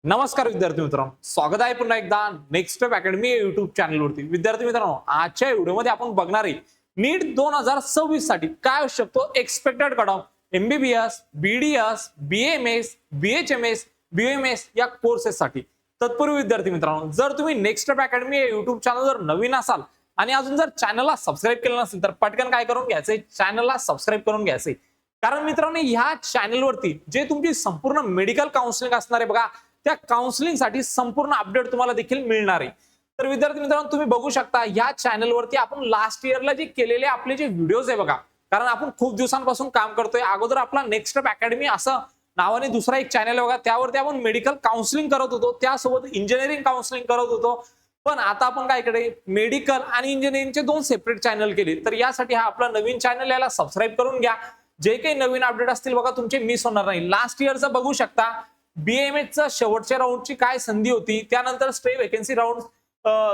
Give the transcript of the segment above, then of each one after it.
नमस्कार विद्यार्थी मित्रांनो, स्वागत आहे पुन्हा एकदा नेक्स्ट स्टेप अकॅडमी युट्यूब चॅनलवरती। विद्यार्थी मित्रांनो, आजच्या व्हिडिओमध्ये आपण बघणार आहे नीट 2026 साठी काय असू शकतो expected cut off MBBS, BDS, BMS, BHMS, BMS या कोर्सेस साठी। तत्पूर्वी विद्यार्थी मित्रांनो, जर तुम्ही नेक्स्ट स्टेप अकॅडमी युट्यूब चॅनलवर नवीन असाल आणि अजून जर चॅनलला सबस्क्राईब केलं नसेल तर पटकन काय करून घ्यायचंय, चॅनलला सबस्क्राईब करून घ्यायचंय। कारण मित्रांनो, ह्या चॅनलवरती जे तुमची संपूर्ण मेडिकल काउन्सिलिंग असणार आहे बघा, त्या काउन्सिलिंग साठी संपूर्ण अपडेट तुम्हाला देखील मिळणार आहे। तर विद्यार्थी मित्रांनो, तुम्ही बघू शकता या चॅनलवरती आपण लास्ट इयरला जे केलेले आपले जे व्हिडिओज आहे बघा, कारण आपण खूप दिवसांपासून काम करतोय। अगोदर आपला नेक्स्ट स्टेप अकॅडमी असं नावाने दुसरा एक चॅनल आहे बघा, त्यावरती आपण मेडिकल काउन्सिलिंग करत होतो, त्यासोबत इंजिनिअरिंग काउन्सिलिंग करत होतो। पण आता आपण काय केले, मेडिकल आणि इंजिनिअरिंगचे दोन सेपरेट चॅनल केले। तर यासाठी हा आपला नवीन चॅनल, याला सबस्क्राईब करून घ्या। जे काही नवीन अपडेट असतील बघा तुमचे मिस होणार नाही। लास्ट इयरचं बघू शकता, बीएमएस चा शेवटच्या राऊंडची काय संधी होती, त्यानंतर स्टे वेकेन्सी राऊंड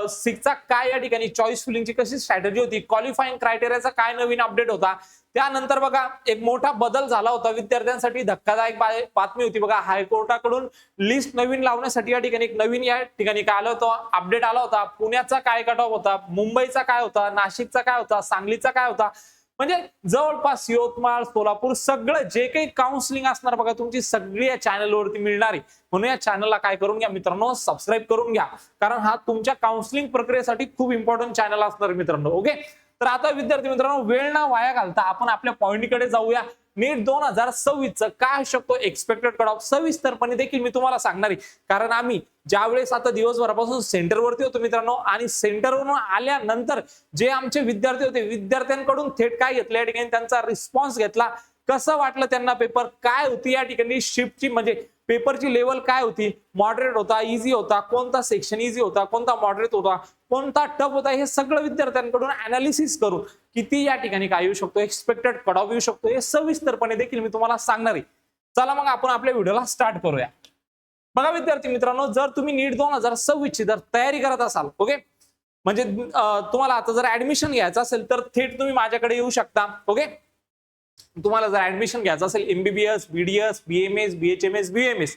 6 चा काय या ठिकाणी चॉईस फिलिंगची कशी स्ट्रॅटेजी होती, क्वालिफाईंग क्रायटेरियाचा काय नवीन अपडेट होता, त्यानंतर बघा एक मोठा बदल झाला होता, विद्यार्थ्यांसाठी धक्कादायक बातमी होती बघा, हायकोर्टाकडून लिस्ट नवीन लावण्यासाठी या ठिकाणी एक नवीन या ठिकाणी काय आलं होतं, अपडेट आला होता। पुण्याचा काय कट ऑफ होता, मुंबईचा काय होता, नाशिकचा काय होता, सांगलीचा काय होता, म्हणजे जवळपास यवतमाळ, सोलापूर सगळं जे काही काउन्सिलिंग असणार बघा तुमची सगळी या चॅनलवरती मिळणार आहे। म्हणून या चॅनलला काय करून घ्या मित्रांनो, सबस्क्राईब करून घ्या, कारण हा तुमच्या काउन्सिलिंग प्रक्रियेसाठी खूप इम्पॉर्टंट चॅनल असणार मित्रांनो। ओके, तर आता विद्यार्थी मित्रांनो, वेळ ना वाया घालता आपण आपल्या पॉइंटकडे जाऊया। नीट 2026 चं काय असू शकतो एक्सपेक्टेड कट ऑफ सविस्तरपणे देखील मी तुम्हाला सांगणार आहे। कारण आम्ही ज्यावेळेस आता दिवसभरापासून सेंटरवरती होतो मित्रांनो, आणि सेंटरवरून आल्यानंतर जे आमचे विद्यार्थी होते, विद्यार्थ्यांकडून थेट काय घेतलं या ठिकाणी, त्यांचा रिस्पॉन्स घेतला, कसं वाटलं त्यांना पेपर, काय होती या ठिकाणी शिफ्टची म्हणजे पेपरची लेवल काय होती, मॉडरेट होता, इझी होता, कोणता सेक्शन इझी होता, कोणता मॉडरेट होता, कोणता टफ होता, हे सगळं विद्यार्थ्यांकडून अनालिसिस करून किती या ठिकाणी काय येऊ शकतो एक्सपेक्टेड कट ऑफ येऊ शकतो हे सविस्तरपणे देखील मी तुम्हाला सांगणार आहे। चला मग आपण आपल्या व्हिडिओला स्टार्ट करूया। बघा विद्यार्थी मित्रांनो, जर तुम्ही नीट 2026 ची जर तयारी करत असाल, ओके, म्हणजे तुम्हाला आता जर ऍडमिशन घ्यायचं असेल तर थेट तुम्ही माझ्याकडे येऊ शकता। ओके, तुम्हाला जर ऍडमिशन घ्यायचं असेल MBBS, BDS, BMS, BHMS, BMS,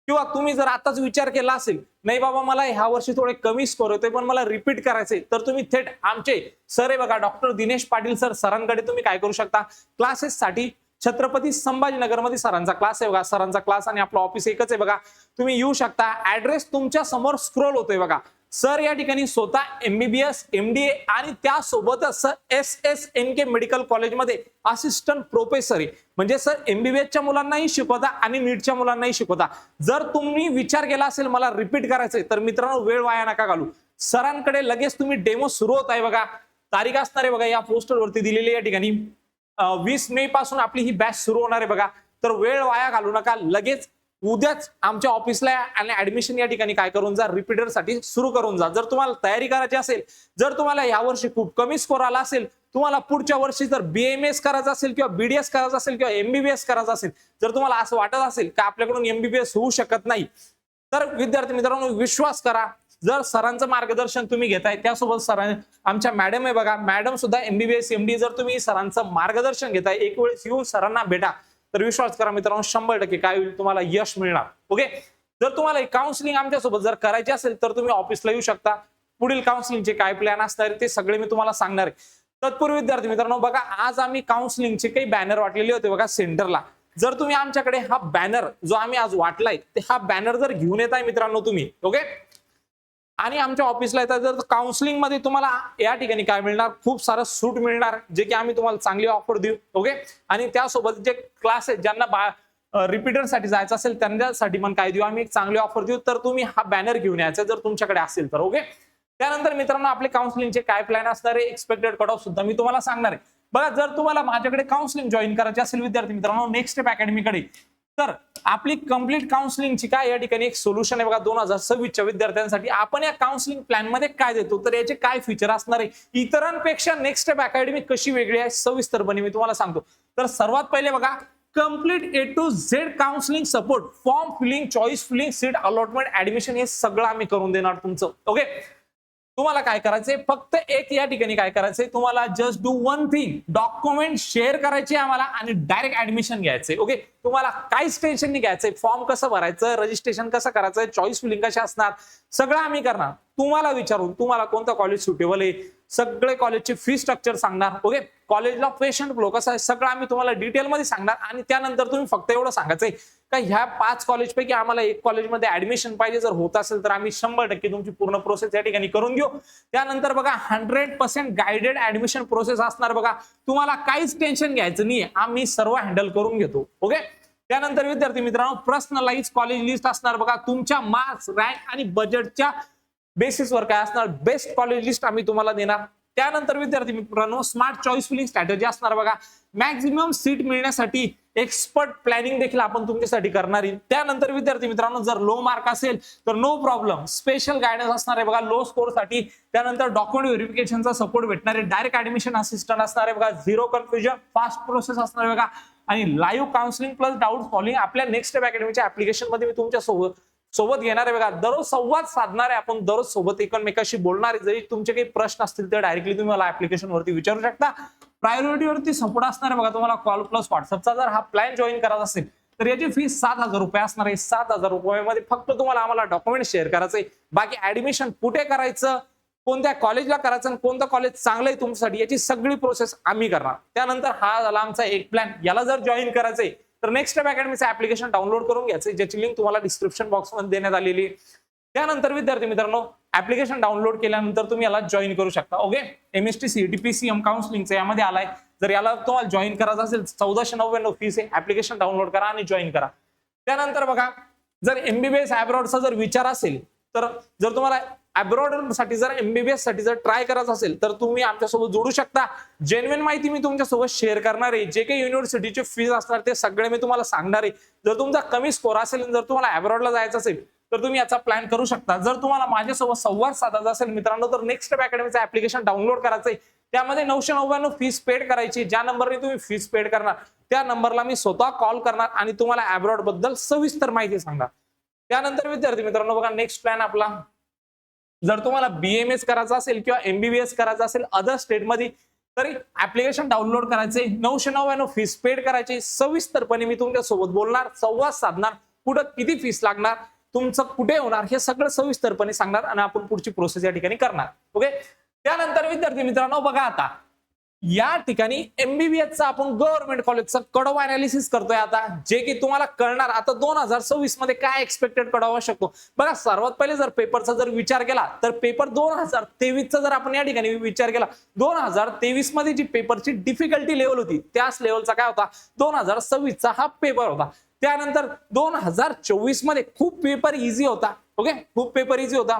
किंवा तुम्ही जर आताच विचार केला असेल नाही बाबा मला ह्या वर्षी थोडे कमी स्कोर होते पण मला रिपीट करायचे, तर तुम्ही थेट आमचे सर आहे बघा डॉक्टर दिनेश पाटील सरांकडे तुम्ही काय करू शकता, क्लासेस साठी छत्रपती संभाजीनगर मध्ये सरांचा क्लास आहे बघा, सरांचा क्लास आणि आपलं ऑफिस एकच आहे बघा, तुम्ही येऊ शकता। ऍड्रेस तुमच्या समोर स्क्रोल होतोय बघा। सर या ठिकाणी स्वतः एमबीबीएस, एमडीए आणि त्यासोबतच SSNK मेडिकल कॉलेजमध्ये असिस्टंट प्रोफेसर आहे। म्हणजे सर एमबीबीएसच्या मुलांनाही शिकवता आणि नीटच्या मुलांनाही शिकवता। जर तुम्ही विचार केला असेल मला रिपीट करायचंय तर मित्रांनो वेळ वाया नका घालू, सरांकडे लगेच तुम्ही डेमो सुरू होत आहे बघा। तारीख असणार आहे बघा या पोस्टरवरती दिलेली या ठिकाणी 20 मे पासून आपली ही बॅच सुरू होणार आहे बघा। तर वेळ वाया घालू नका, लगेच उद्याच आमच्या ऑफिसला आणि ऍडमिशन या ठिकाणी काय करून जा, रिपीटर साठी सुरू करून जा। जर तुम्हाला तयारी करायची असेल, जर तुम्हाला यावर्षी खूप कमी स्कोर आला असेल, तुम्हाला पुढच्या वर्षी जर बीएमएस करायचं असेल किंवा बीडीएस करायचं असेल किंवा एमबीबीएस करायचं असेल, जर तुम्हाला असं वाटत असेल की आपल्याकडून एमबीबीएस होऊ शकत नाही, तर विद्यार्थी मित्रांनो विश्वास करा, जर सरांचं मार्गदर्शन तुम्ही घेताय, त्यासोबत सरांनी आमच्या मॅडम आहे बघा, मॅडम सुद्धा एमबीबीएस एमडी, जर तुम्ही सरांचं मार्गदर्शन घेताय, एक वेळेस येऊन सरांना भेटा, तर विश्वास करा मित्रांनो 100% काय होईल, तुम्हाला यश मिळणार। ओके, जर तुम्हाला काउन्सिलिंग आमच्यासोबत जर करायची असेल तर तुम्ही ऑफिसला येऊ शकता। पुढील काउन्सिलिंगचे काय प्लॅन असणार ते सगळे मी तुम्हाला सांगणार आहे। तत्पूर्वी विद्यार्थी मित्रांनो बघा, आज आम्ही काउन्सिलिंगचे काही बॅनर वाटलेले होते बघा सेंटरला। जर तुम्ही आमच्याकडे हा बॅनर जो आम्ही आज वाटलाय, ते हा बॅनर जर घेऊन येताय मित्रांनो तुम्ही, ओके, आणि आमच्या ऑफिसला येतात, तर काउन्सिलिंग मध्ये तुम्हाला या ठिकाणी काय मिळणार, खूप सारं सूट मिळणार, जे की आम्ही तुम्हाला चांगली ऑफर देऊ। ओके, आणि त्यासोबत जे क्लास आहेत ज्यांना रिपीटर साठी जायचं असेल त्यांच्यासाठी पण काय देऊ, आम्ही एक चांगली ऑफर देऊ। तर तुम्ही हा बॅनर घेऊन यायचा जर तुमच्याकडे असेल तर। ओके, त्यानंतर मित्रांनो आपले काउन्सिलिंगचे काय प्लॅन असणार आहे, एक्सपेक्टेड कट ऑफ सुद्धा मी तुम्हाला सांगणार आहे बघा। जर तुम्हाला माझ्याकडे काउन्सिलिंग जॉईन करायचे असेल विद्यार्थी मित्रांनो नेक्स्ट स्टेप अकॅडमीकडे, तर आपली कंप्लीट काउन्सिलिंगची काय या ठिकाणी एक सोल्युशन आहे बघा 2026 च्या विद्यार्थ्यांसाठी। आपण या काउन्सिलिंग प्लॅन मध्ये काय देतो, तर याचे काय फीचर असणार आहे, इतरांपेक्षा नेक्स्ट स्टेप अकॅडमी कशी वेगळी आहे, सविस्तरपणे मी तुम्हाला सांगतो। तर सर्वात पहिले बघा, complete A to Z counselling support, form filling, choice filling, seat allotment, admission, हे सगळं आम्ही करून देणार तुमचं। ओके, तुम्हाला काय करायचंय, फक्त एक या ठिकाणी काय करायचंय, तुम्हाला just do one thing, document share करायचे आम्हाला आणि डायरेक्ट ऍडमिशन घ्यायचंय. ओके, तुम्हाला काहीच टेन्शन नाही घ्यायचंय. फॉर्म कसं भरायचं, रजिस्ट्रेशन कसं करायचं, चॉईस फिलिंग कशी असणार, सगळं आम्ही करणार. तुम्हाला विचारून तुम्हाला कोणतं कॉलेज सुटेबल आहे, सगळे कॉलेजचे फी स्ट्रक्चर सांगणार. ओके, कॉलेजला पेशंट फ्लो कसा आहे सगळं आम्ही तुम्हाला डिटेलमध्ये सांगणार. आणि त्यानंतर तुम्ही फक्त एवढं सांगायचंय का ह्या 5 कॉलेजपैकी आम्हाला एक कॉलेजमध्ये ऍडमिशन पाहिजे. जर होत असेल तर आम्ही 100% तुमची पूर्ण प्रोसेस या ठिकाणी करून घेऊ. त्यानंतर बघा 100% गायडेड ऍडमिशन प्रोसेस असणार. बघा तुम्हाला काहीच टेन्शन घ्यायचं नाहीये, आम्ही सर्व हँडल करून घेतो. ओके, त्यानंतर विद्यार्थी मित्रांनो पर्सनलाइज कॉलेज लिस्ट असणार. बघा तुमच्या मार्क्स, रँक आणि बजेटच्या बेसिसवर काय असणार, बेस्ट कॉलेज लिस्ट आम्ही तुम्हाला देणार. त्यानंतर विद्यार्थी मित्रांनो स्मार्ट चॉईस फिलिंग स्ट्रॅटेजी असणार. बघा मॅक्झिमम सीट मिळण्यासाठी एक्सपर्ट प्लॅनिंग देखील आपण तुमच्यासाठी करणार आहे. त्यानंतर विद्यार्थी मित्रांनो जर लो मार्क असेल तर नो प्रॉब्लेम, स्पेशल गायडन्स असणार आहे बघा लो स्कोर साठी. त्यानंतर डॉक्युमेंट व्हेरिफिकेशनचा सपोर्ट भेटणार आहे. डायरेक्ट ऍडमिशन असिस्टंट असणार आहे बघा. झिरो कन्फ्युजन, फास्ट प्रोसेस असणार आहे बघा. आणि live counselling plus doubt solving आपल्या नेक्स्ट स्टेप अकॅडमीच्या ऍप्लिकेशन मध्ये मी तुमच्या सोबत घेणार आहे बघा. दररोज संवाद साधणार आहे आपण, दररोज सोबत एकमेकाशी बोलणार आहे. जरी तुमचे काही प्रश्न असतील तर डायरेक्टली तुम्ही मला ऍप्लिकेशन वरती विचारू शकता. प्रायोरिटीवरती सपोर्ट असणार आहे बघा तुम्हाला कॉल प्लस व्हॉट्सअपचा. जर हा प्लॅन जॉईन करायचा असेल तर याची फी 7,000 रुपये असणार आहे. 7,000 रुपयामध्ये फक्त तुम्हाला आम्हाला डॉक्युमेंट शेअर करायचंय. बाकी ऍडमिशन कुठे करायचं, कोणत्या कॉलेजला करायचं आणि कोणतं कॉलेज चांगलं आहे तुमच्यासाठी याची सगळी प्रोसेस आम्ही करणार. त्यानंतर हा झाला आमचा एक प्लॅन. याला जर जॉईन करायचंय तर नेक्स्ट स्टेप अकॅडमीचं ऍप्लिकेशन डाउनलोड करून घ्यायचं, ज्याची लिंक तुम्हाला डिस्क्रिप्शन बॉक्स मध्ये देण्यात आलेली आहे. त्यानंतर विद्यार्थी मित्रांनो ऍप्लिकेशन डाउनलोड केल्यानंतर तुम्ही याला जॉईन करू शकता. ओके, एमएसटी सीईटी पीसीएम काउन्सिलिंगचं यामध्ये आलाय. जर याला तुम्हाला जॉईन करायचं असेल 1499 फीस आहे. ऍप्लिकेशन डाउनलोड करा आणि जॉईन करा. त्यानंतर बघा जर एमबीबीएस अब्रॉडचा जर विचार असेल तर जर तुम्हाला अब्रॉड साठी जर एमबीबीएस साठी जर ट्राय करायचं असेल तर तुम्ही आमच्यासोबत जोडू शकता. जेन्युइन माहिती मी तुमच्यासोबत शेअर करणार आहे. जे काही युनिव्हर्सिटीचे फीज असणार ते सगळे मी तुम्हाला सांगणार आहे. जर तुमचा कमी स्कोर असेल जर तुम्हाला अब्रॉडला जायचं असेल तर तुम्ही याचा प्लॅन करू शकता. जर तुम्हाला माझ्यासोबत संवाद साधायचा असेल मित्रांनो तर नेक्स्ट स्टेप अकॅडमीचं ऍप्लिकेशन डाउनलोड करायचंय. त्यामध्ये 999 फीस पेड करायची. ज्या नंबरने तुम्ही फीस पेड करणार त्या नंबरला मी स्वतः कॉल करणार आणि तुम्हाला अब्रॉड बद्दल सविस्तर माहिती सांगणार. त्यानंतर विद्यार्थी मित्रांनो बघा नेक्स्ट प्लॅन आपला, जर तुम्हाला बीएमएस करायचं असेल किंवा एमबीबीएस करायचं असेल अदर स्टेटमध्ये तरी ऍप्लिकेशन डाउनलोड करायचे. 999 फीस पेड करायची. सविस्तरपणे मी तुमच्यासोबत बोलणार, संवाद साधणार, कुठं किती फीस लागणार, तुमचं कुठे होणार हे सगळं सविस्तरपणे सांगणार आणि आपण पुढची प्रोसेस या ठिकाणी करणार. ओके, त्यानंतर विद्यार्थी मित्रांनो बघा आता या ठिकाणी एमबीबीएसचा आपण गव्हर्नमेंट कॉलेजचा कट ऑफ अनालिसिस करतोय आता, जे की तुम्हाला कळणार आता 2026 मध्ये काय एक्सपेक्टेड कट ऑफ शकतो. बघा सर्वात पहिले जर पेपरचा जर विचार केला तर पेपर 2023 चा जर आपण या ठिकाणी विचार केला 2023 मध्ये जी पेपरची डिफिकल्टी लेवल होती त्याच लेवलचा काय होता 2026 चा हा पेपर होता. त्यानंतर 2024 मध्ये खूप पेपर इझी होता. ओके, खूप पेपर इझी होता.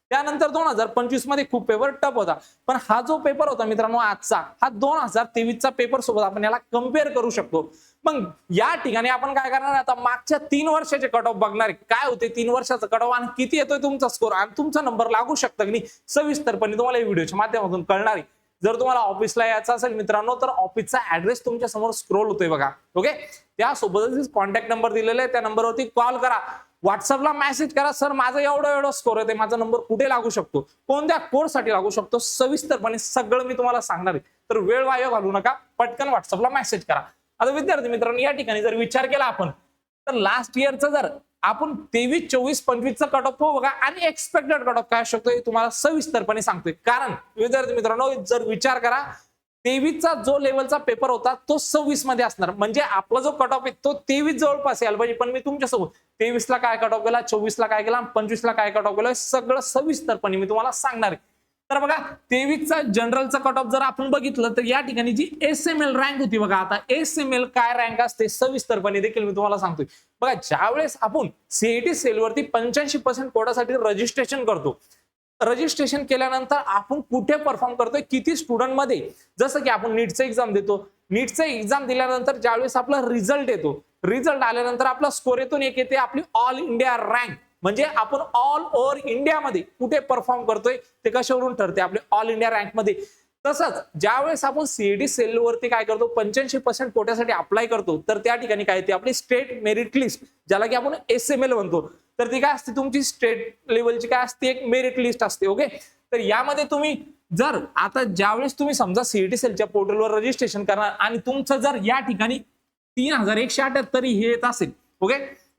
त्यानंतर 2025 मध्ये खूप पेपर टफ होता. पण हा जो पेपर होता मित्रांनो आजचा हा 2023 चा पेपर सोबत आपण याला कम्पेअर करू शकतो. मग या ठिकाणी आपण काय करणार आता मागच्या 3 वर्षाचे कट ऑफ बघणार काय होते 3 वर्षाचा कट ऑफ आणि किती येतोय तुमचा स्कोर आणि तुमचा नंबर लागू शकतो की नाही सविस्तरपणे तुम्हाला या व्हिडिओच्या माध्यमातून कळणार आहे. जर तुम्हाला ऑफिसला यायचं असेल मित्रांनो तर ऑफिसचा ऍड्रेस तुमच्या समोर स्क्रोल होतोय बघा. ओके, त्यासोबतच कॉन्टॅक्ट नंबर दिलेला आहे, त्या नंबरवरती कॉल करा, व्हॉट्सअपला मेसेज करा, सर माझा एवढा स्कोर आहे, माझा नंबर कुठे लागू शकतो, कोणत्या कोर्ससाठी लागू शकतो, सविस्तरपणे सगळं मी तुम्हाला सांगणार आहे. तर वेळ वाया घालू नका, पटकन व्हॉट्सअपला मेसेज करा. आता विद्यार्थी मित्रांनो या ठिकाणी जर विचार केला आपण तर लास्ट इयरचा जर आपण 23, 24, 25 चा कट ऑफ बघा आणि एक्सपेक्टेड कट ऑफ काय शकतो हे तुम्हाला सविस्तरपणे सांगतोय. कारण विद्यार्थी मित्रांनो जर विचार करा 23 चा जो लेवलचा पेपर होता तो 26 मध्ये असणार, म्हणजे आपला जो कट ऑफ आहे तो 23 जवळपास यायला पाहिजे. पण मी तुमच्यासोबत 23 ला काय कट ऑफ गेला, 24 ला काय गेला, 25 ला काय कट ऑफ गेला सगळं सविस्तरपणे मी तुम्हाला सांगणार आहे. तर बघा 23 चा जनरलचा कट ऑफ जर आपण बघितलं तर या ठिकाणी जी एसएमएल रँक होती बघा, आता एसएमएल काय रँक असते सविस्तरपणे देखील मी तुम्हाला सांगतोय. बघा ज्यावेळेस आपण सीईटी सेलवरती 85% कोटासाठी रजिस्ट्रेशन करतो, रजिस्ट्रेशन केल्यानंतर आपण कुठे परफॉर्म करतोय किती स्टुडंट मध्ये, जसं की आपण नीटचं एक्झाम देतो, नीटचं एक्झाम दिल्यानंतर ज्यावेळेस आपला रिझल्ट येतो, रिझल्ट आल्यानंतर आपला स्कोर येतो एक येते आपली ऑल इंडिया रँक, म्हणजे आपण ऑल ओव्हर इंडियामध्ये कुठे परफॉर्म करतोय ते कशावरून ठरते आपले ऑल इंडिया रँक मध्ये. तसंच ज्यावेळेस आपण सीईटी सेलवरती काय करतो 85% कोट्यासाठी अप्लाय करतो तर त्या ठिकाणी काय ते आपली स्टेट मेरिट लिस्ट ज्याला की आपण SML म्हणतो तर ती काय असते तुमची स्टेट लेवलची काय असते एक मेरिट लिस्ट असते. ओके तर यामध्ये तुम्ही जर आता ज्यावेळेस तुम्ही समजा सीईटी सेलच्या पोर्टलवर रजिस्ट्रेशन करणार आणि तुमचं जर या ठिकाणी 3178 हे येत असेल ओके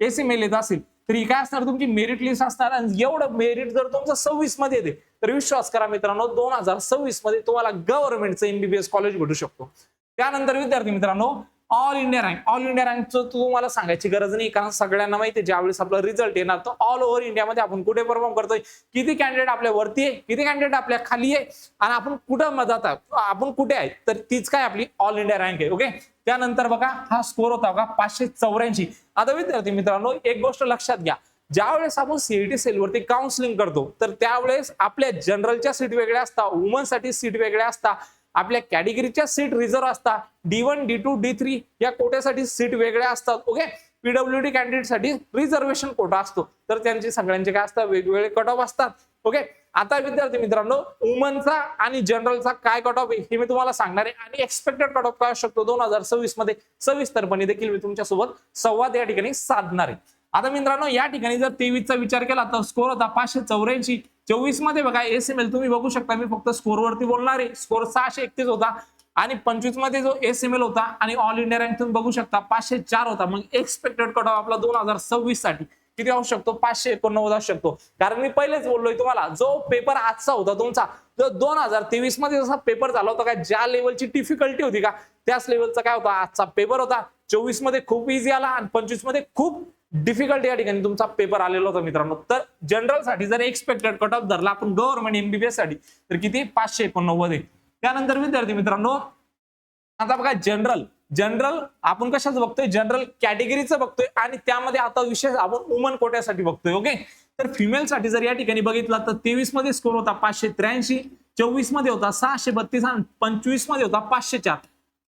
SML येत असेल तर ही काय असणार तुमची मेरिट लिस्ट असणार आणि एवढं मेरिट जर तुमचं 26 मध्ये येते तर विश्वास करा मित्रांनो 2026 मध्ये तुम्हाला गव्हर्नमेंटचं MBBS कॉलेज भेटू शकतो. त्यानंतर विद्यार्थी मित्रांनो ऑल इंडिया रँकचं तुम्हाला सांगायची गरज नाही कारण सगळ्यांना माहिती आहे ज्यावेळेस आपला रिझल्ट येणार तर ऑल ओव्हर इंडियामध्ये आपण कुठे परफॉर्म करतोय किती कॅन्डिडेट आपल्या वरती आहे किती कॅन्डिडेट आपल्या खाली आहे आणि आपण कुठं मदत आपण कुठे आहे तर तीच काय आपली ऑल इंडिया रँक आहे. ओके त्यानंतर बघा हा स्कोर होता बघा 584. आता विद्यार्थी मित्रांनो एक गोष्ट लक्षात घ्या ज्यावेळेस आपण सीईटी सेलवरती काउन्सिलिंग करतो तर त्यावेळेस आपल्या जनरलच्या सीट वेगळ्या असतात वुमनसाठी सीट वेगळ्या असतात आपल्या कॅटेगरीच्या सीट रिझर्व असतात D1 D2 D3 या कोट्यासाठी सीट वेगळ्या असतात. ओके PWD कॅन्डिडेटसाठी रिझर्वेशन कोटा असतो तर त्यांचे सगळ्यांचे काय असतात वेगवेगळे कट ऑफ असतात. ओके आता विद्यार्थी मित्रांनो वुमनचा आणि जनरलचा काय कट ऑफ आहे हे मी तुम्हाला सांगणार आहे आणि एक्सपेक्टेड कट ऑफ काय असू शकतो 2026 मध्ये सविस्तरपणे देखील मी तुमच्यासोबत संवाद या ठिकाणी साधणार आहे. आता मित्रांनो या ठिकाणी जर 23 चा विचार केला तर स्कोर होता 584. 24 मध्ये बघा SML तुम्ही बघू शकता मी फक्त स्कोर वरती बोलणार आहे स्कोर 631 होता आणि 25 मध्ये जो SML होता आणि ऑल इंडिया रँक तुम्ही बघू शकता 504 होता. मग एक्सपेक्टेड कट ऑफ आपला 2026 साठी किती असू शकतो 589 असू शकतो कारण मी पहिलेच बोललोय तुम्हाला जो पेपर आजचा होता तुमचा जो 2023 मध्ये जसा पेपर झाला होता का ज्या लेवलची डिफिकल्टी होती का त्याच लेवलचा काय होता आजचा पेपर होता. 24 मध्ये खूप इझी आला आणि 25 मध्ये खूप डिफिकल्ट या ठिकाणी तुमचा पेपर आलेला होता मित्रांनो. तर जनरल साठी जर एक्सपेक्टेड कट ऑफ धरला आपण गव्हर्नमेंट MBBS साठी तर किती 589 आहे. त्यानंतर विद्यार्थी मित्रांनो आता बघा जनरल आपण कशाच बघतोय जनरल कॅटेगरीचं बघतोय आणि त्यामध्ये आता विशेष आपण वुमन कोट्यासाठी बघतोय. ओके तर फिमेल साठी जर या ठिकाणी बघितला तर 23 मध्ये स्कोर होता 583 24 मध्ये होता 632 आणि 25 मध्ये होता 504.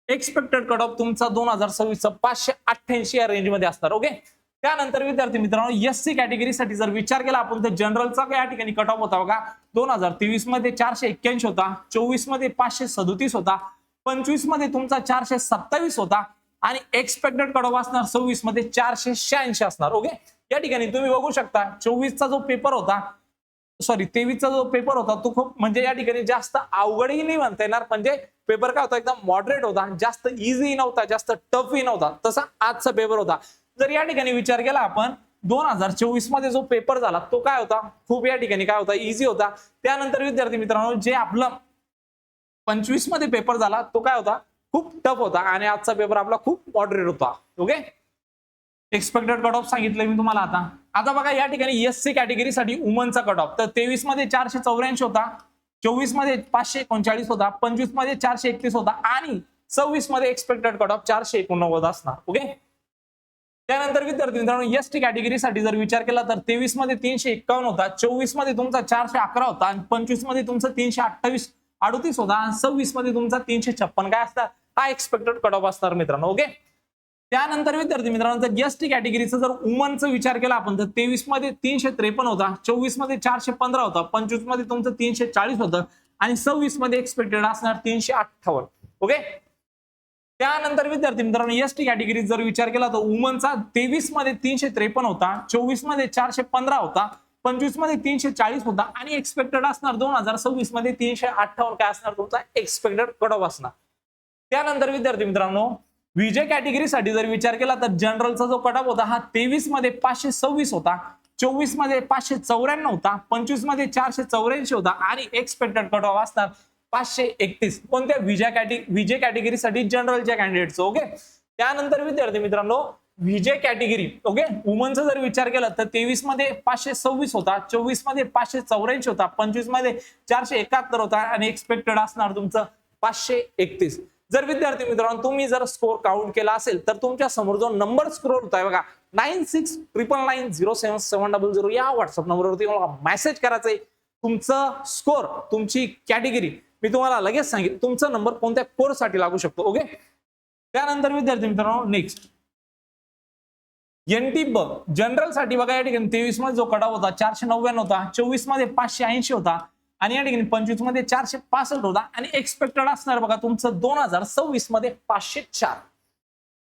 एक्सपेक्टेड कट ऑफ तुमचा 2026 588 या रेंज मध्ये असणार. ओके त्यानंतर विद्यार्थी मित्रांनो SC कॅटेगरीसाठी जर विचार केला आपण तर जनरलचा या ठिकाणी कट ऑफ होता बघा 2023 मध्ये 481 होता 24 मध्ये 537 होता 25 मध्ये तुमचा 427 होता आणि एक्सपेक्टेड कट ऑफ असणार 26 मध्ये 486 असणार. ओके या ठिकाणी तुम्ही बघू शकता 24 चा जो पेपर होता 23 चा जो पेपर होता तो खूप म्हणजे या ठिकाणी जास्त अवघडही नाही म्हणता येणार म्हणजे पेपर काय होता एकदम मॉडरेट होता जास्त इझी नव्हता जास्त टफही नव्हता तसा आजचा पेपर होता. जर या ठिकाणी विचार केला आपण 2024 मध्ये जो पेपर झाला तो काय होता खूप या ठिकाणी काय होता इझी होता. त्यानंतर विद्यार्थी मित्रांनो जे आपलं 25 मध्ये पेपर झाला तो काय होता खूप टफ होता आणि आजचा पेपर आपला खूप मॉडरेट होता. ओके एक्सपेक्टेड कट ऑफ सांगितलं मी तुम्हाला. आता बघा या ठिकाणी SC कॅटेगरीसाठी वुमनचा कट ऑफ तर 23 मध्ये 484 होता 24 मध्ये 539 होता 25 मध्ये 431 होता आणि 26 मध्ये एक्सपेक्टेड कट ऑफ 489 असणार. ओके त्यानंतर विद्यार्थी मित्रांनो ST कॅटेगरीसाठी जर विचार केला तर 23 मध्ये 351 होता 24 मध्ये तुमचा 411 होता आणि 25 मध्ये तुमचा 338 होता आणि 26 मध्ये तुमचा 356 काय असतात हा एक्सपेक्टेड कट ऑफ असणार मित्रांनो. ओके त्यानंतर विद्यार्थी मित्रांनो जर ST कॅटेगरीचा जर वुमनचा विचार केला आपण तर 23 मध्ये 353 होता 24 मध्ये 415 होता 25 मध्ये तुमचं 340 होतं आणि 26 मध्ये एक्सपेक्टेड असणार 358. ओके त्यानंतर विद्यार्थी मित्रांनो ST कॅटेगरी जर विचार केला तर वुमनचा 23 मध्ये 353 होता 24 मध्ये 415 होता 25 मध्ये 340 होता आणि एक्सपेक्टेड असणार 2026 मध्ये 358 काय असणार तुमचा एक्सपेक्टेड कट ऑफ असणार. त्यानंतर विद्यार्थी मित्रांनो विजय कॅटेगरीसाठी जर विचार केला तर जनरलचा जो कट ऑफ होता हा 23 मध्ये 526 होता 24 मध्ये 594 होता 25 मध्ये 484 होता आणि एक्सपेक्टेड कट ऑफ असणार 531 कोणत्या विजय कॅटेगरीसाठी जनरलच्या कॅन्डिडेटचं. ओके त्यानंतर विद्यार्थी मित्रांनो विजय कॅटेगरी ओके वुमनचा जर विचार केला तर 23 मध्ये 526 होता 24 मध्ये 584 होता 25 मध्ये 471 होता आणि एक्सपेक्टेड असणार तुमचं 531. जर विद्यार्थी मित्रांनो तुम्ही जर स्कोर काउंट केला असेल तर तुमच्या समोर जो नंबर स्क्रोल होताय बघा 9699907700 या व्हॉट्सअप नंबरवरती मला मेसेज करायचा आहे तुमचं स्कोर तुमची कॅटेगरी मी तुम्हाला लगेच सांगेन तुमचा नंबर कोणत्या कोर्स साठी लागू शकतो. ओके त्यानंतर विद्यार्थी मित्रांनो नेक्स्ट NT जनरल साठी बघा या ठिकाणी 23 मध्ये जो कट ऑफ होता 499 होता 24 मध्ये 580 होता आणि या ठिकाणी 25 मध्ये 465 होता आणि एक्सपेक्टेड असणार बघा तुमचं 2026 मध्ये 504.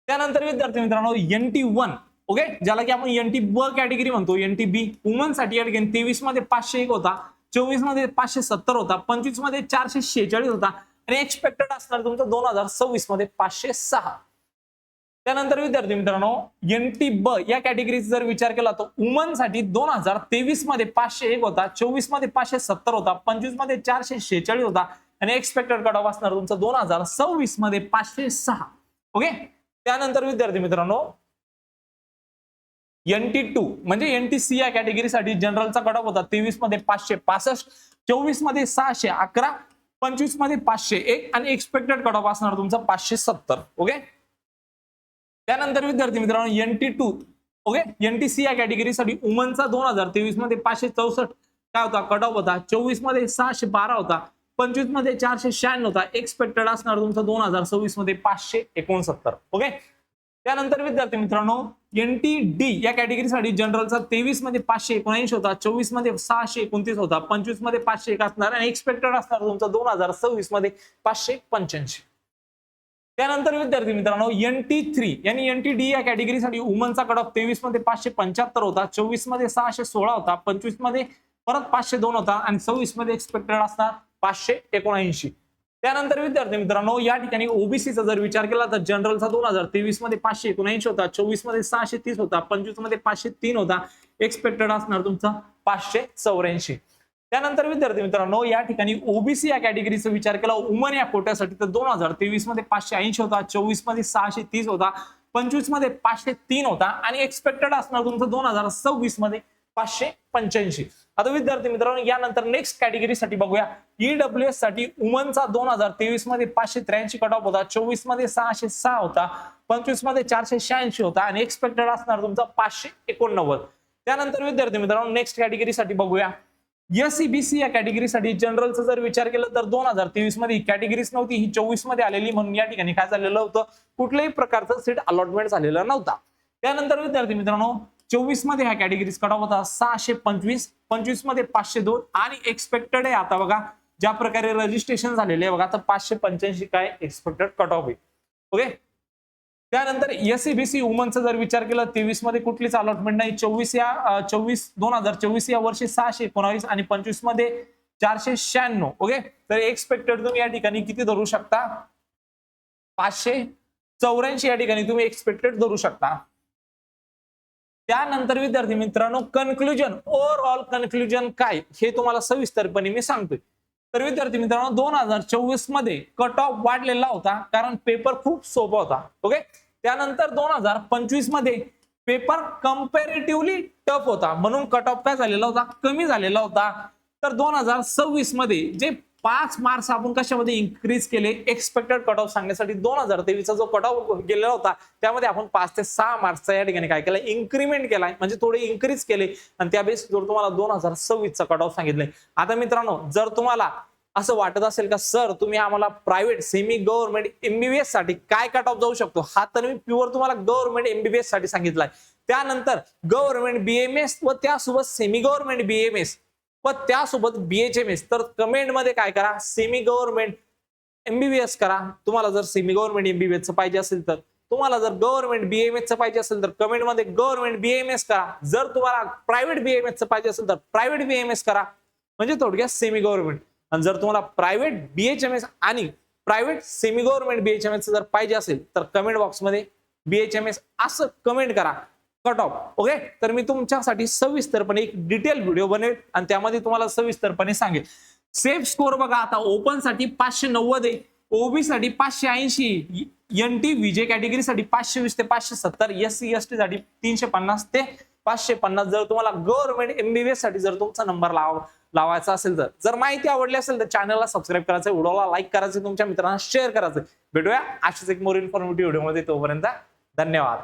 त्यानंतर विद्यार्थी मित्रांनो NT1 ओके, ज्याला की आपण NT ब कॅटेगरी म्हणतो, NT बी वुमन साठी या ठिकाणी 23 मध्ये 501 होता, 24 मध्ये 570 होता, 25 मध्ये 446 होता आणि एक्सपेक्टेड असणार तुमचं 2026 मध्ये 506. त्यानंतर विद्यार्थी मित्रांनो NT ब या कॅटेगरीचा जर विचार केला तर वुमन साठी 2023 मध्ये 501 होता, 24 मध्ये 570 होता, 25 मध्ये 446 होता आणि एक्सपेक्टेड कट ऑफ असणार तुमचं 2026 मध्ये 506. ओके. त्यानंतर विद्यार्थी मित्रांनो NT2 म्हणजे NTC या कॅटेगरीसाठी जनरलचा कट ऑफ होता 23 मध्ये 565, 24 मध्ये 611, 25 मध्ये 501 आणि एक्सपेक्टेड कट ऑफ असणार तुमचा 570. ओके. त्यानंतर विद्यार्थी मित्रांनो NT2 ओके, NTC या कॅटेगरीसाठी वुमनचा 2023 मध्ये 564 काय होता कट ऑफ होता, 24 मध्ये 612 होता, 25 मध्ये 496 होता, एक्सपेक्टेड असणार तुमचा 2026 मध्ये 569. ओके. त्यानंतर विद्यार्थी मित्रांनो NTD या कॅटेगरीसाठी जनरलचा 23 मध्ये 579 होता, 24 मध्ये 629 होता, 25 मध्ये 501 असणार आणि एक्सपेक्टेड असणार तुमचा 2026 मध्ये 585. त्यानंतर विद्यार्थी मित्रांनो NT3 आणि NTD या कॅटेगरीसाठी वुमनचा कट ऑफ 23 मध्ये 575 होता, 24 मध्ये 616 होता, 25 मध्ये परत 502 होता आणि 26 मध्ये एक्सपेक्टेड असणार 579. त्यानंतर विद्यार्थी मित्रांनो या ठिकाणी ओबीसीचा जर विचार केला तर जनरलचा 2023 मध्ये 579 होता, 24 मध्ये 630 होता, 25 मध्ये 503 होता, एक्सपेक्टेड असणार तुमचा 584. त्यानंतर विद्यार्थी मित्रांनो या ठिकाणी ओबीसी या कॅटेगरीचा विचार केला वुमन या कोट्यासाठी तर 2023 मध्ये 580 होता, 24 मध्ये 630 होता, 25 मध्ये 503 होता आणि एक्सपेक्टेड असणार तुमचं 2026 मध्ये 585. आता विद्यार्थी मित्रांनो यानंतर नेक्स्ट कॅटेगरीसाठी बघूया. EWS साठी वुमनचा 2023 मध्ये 583 कट ऑफ होता, 24 मध्ये 606 होता, 25 मध्ये 486 होता आणि एक्सपेक्टेड असणार तुमचा 589. त्यानंतर विद्यार्थी मित्रांनो नेक्स्ट कॅटेगरीसाठी बघूया. SCBC या कॅटेगरीसाठी जनरलचा जर विचार केला तर 2023 मध्ये ही कॅटेगरीच नव्हती, ही 24 मध्ये आलेली, म्हणून या ठिकाणी काय झालेलं होतं कुठल्याही प्रकारचं सीट अलॉटमेंट झालेला नव्हता. त्यानंतर विद्यार्थी मित्रांनो 24 मध्ये ह्या कॅटेगरीज कट ऑफ होता 625, 25 मध्ये 502 आणि एक्सपेक्टेड आहे आता बघा ज्या प्रकारे रजिस्ट्रेशन झालेले आहे बघा आता 585 काय एक्सपेक्टेड कट ऑफ आहे. ओके. त्यानंतर SCBC वुमनचा जर विचार केला 23 मध्ये कुठलीच अलॉटमेंट नाही, 2024 या वर्षी 619 आणि 25 मध्ये 496. ओके. तर एक्सपेक्टेड तुम्ही या ठिकाणी किती धरू शकता, 584 या ठिकाणी तुम्ही एक्सपेक्टेड धरू शकता. त्यानंतर विद्यार्थी मित्रांनो कन्क्लुजन, ओव्हरऑल कन्क्लुजन काय हे तुम्हाला सविस्तरपणे मी सांगतोय. तर विद्यार्थी मित्रांनो 2024 मध्ये कट ऑफ वाढलेला होता कारण पेपर खूप सोपा होता. ओके. त्यानंतर 2025 मध्ये पेपर कंपॅरेटिव्हली टफ होता म्हणून कट ऑफ काय झालेला होता, कमी झालेला होता. तर 2026 मध्ये जे 5 मार्क्स आपण कशामध्ये इन्क्रीज केले एक्सपेक्टेड कट ऑफ सांगण्यासाठी 2023 चा जो कट ऑफ गेलेला होता त्यामध्ये आपण 5 ते 6 मार्क्सचा या ठिकाणी काय केलं इन्क्रीमेंट केलाय, म्हणजे थोडे इन्क्रीज केले आणि त्या बेसवर तुम्हाला 2026 चा कट ऑफ सांगितलंय. आता मित्रांनो जर तुम्हाला असं वाटत असेल का सर तुम्ही आम्हाला प्रायव्हेट सेमी गव्हर्नमेंट MBBS साठी काय कट ऑफ जाऊ शकतो, हा तर मी प्युअर तुम्हाला गव्हर्नमेंट MBBS साठी सांगितलाय. त्यानंतर गव्हर्नमेंट BMS व त्यासोबत सेमी गव्हर्नमेंट BMS व त्यासोबत BHMS, तर कमेंट मध्ये काय करा सेमी गव्हर्नमेंट MBBS करा. तुम्हाला जर सेमी गव्हर्नमेंट MBBS पाहिजे असेल तर, तुम्हाला जर गव्हर्नमेंट BMS पाहिजे असेल तर कमेंट मध्ये गव्हर्नमेंट BMS करा. जर तुम्हाला प्रायव्हेट BMS पाहिजे असेल तर प्रायव्हेट BMS करा, म्हणजे थोडक्यात सेमी गव्हर्नमेंट. आणि जर तुम्हाला प्रायव्हेट BHMS आणि प्रायव्हेट सेमी गव्हर्नमेंट BHMS जर पाहिजे असेल तर कमेंट बॉक्स मध्ये BHMS असं कमेंट करा कट ऑफ. ओके. तर मी तुमच्यासाठी सविस्तरपणे एक डिटेल व्हिडिओ बनवेल आणि त्यामध्ये तुम्हाला सविस्तरपणे सांगेल. सेफ स्कोर बघा आता ओपन साठी 590 आहे, ओबी साठी 580, NT VJ कॅटेगरी साठी 520 ते 570, SC ST साठी 350 ते 550. जर तुम्हाला गव्हर्नमेंट MBBS साठी जर तुमचा नंबर लावायचा असेल तर, जर माहिती आवडली असेल तर चॅनलला सबस्क्राईब करायचं, व्हिडिओला लाईक करायचं, तुमच्या मित्रांना शेअर करायचं. भेटूया अशाच एक मोर इन्फॉर्मेटिव्ह व्हिडिओ मध्ये. तोपर्यंत धन्यवाद.